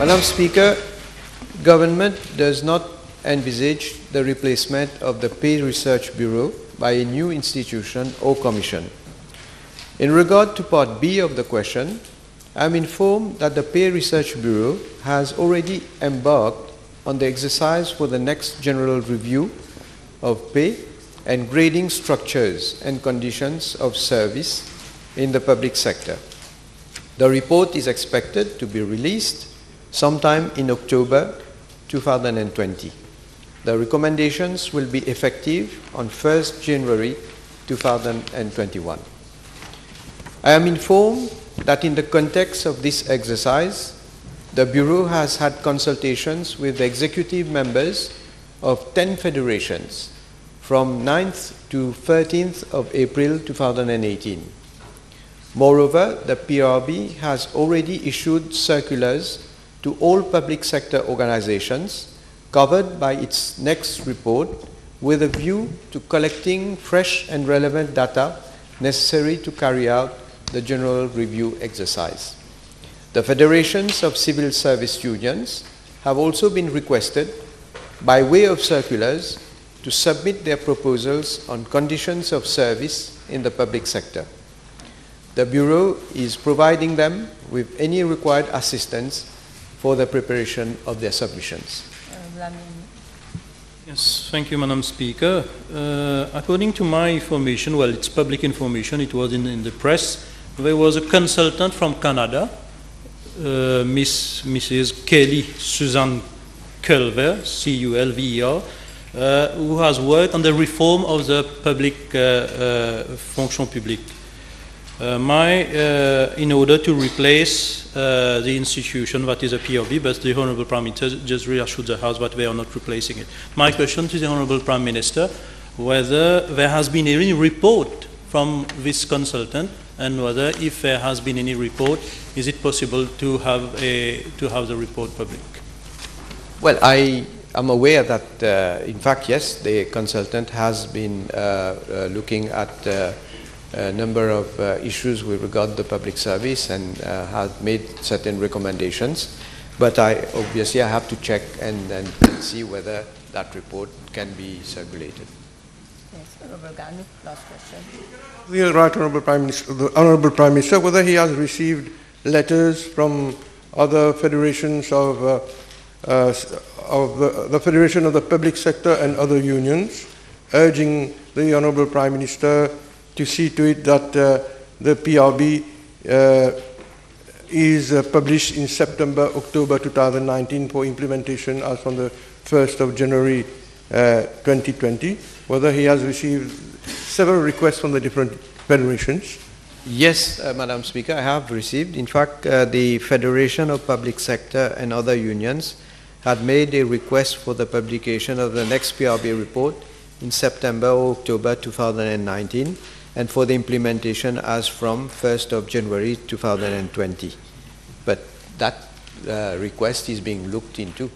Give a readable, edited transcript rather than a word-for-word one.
Madam Speaker, government does not envisage the replacement of the Pay Research Bureau by a new institution or commission. In regard to Part B of the question, I am informed that the Pay Research Bureau has already embarked on the exercise for the next general review of pay and grading structures and conditions of service in the public sector. The report is expected to be released sometime in October 2020. The recommendations will be effective on 1st January 2021. I am informed that in the context of this exercise, the Bureau has had consultations with the executive members of 10 federations from 9th to 13th of April 2018. Moreover, the PRB has already issued circulars to all public sector organizations covered by its next report with a view to collecting fresh and relevant data necessary to carry out the general review exercise. The federations of civil service unions have also been requested by way of circulars to submit their proposals on conditions of service in the public sector. The Bureau is providing them with any required assistance for the preparation of their submissions. Yes, thank you, Madam Speaker. According to my information, well, it's public information, it was in the press, there was a consultant from Canada, Mrs. Kelly Suzanne Culver, C-U-L-V-E-R, who has worked on the reform of the public fonction publique. In order to replace the institution that is a PRB, but the Honourable Prime Minister just reassured the House that they are not replacing it. My question to the Honourable Prime Minister, whether there has been any report from this consultant, and whether, if there has been any report, is it possible to have the report public? Well, I am aware that, in fact, yes, the consultant has been looking at a number of issues with regard to the public service and has made certain recommendations. But I have to check and see whether that report can be circulated. Yes, Honourable Ganu, last question. The Right Honourable Prime Minister, the Honourable Prime Minister, whether he has received letters from other federations of the Federation of the Public Sector and other unions, urging the Honourable Prime Minister to see to it that the PRB is published in September, October 2019 for implementation as from the 1st of January 2020, whether he has received several requests from the different federations. Yes, Madam Speaker, I have received. In fact, the Federation of Public Sector and other unions had made a request for the publication of the next PRB report in September or October 2019 and for the implementation as from 1st of January 2020. But that request is being looked into.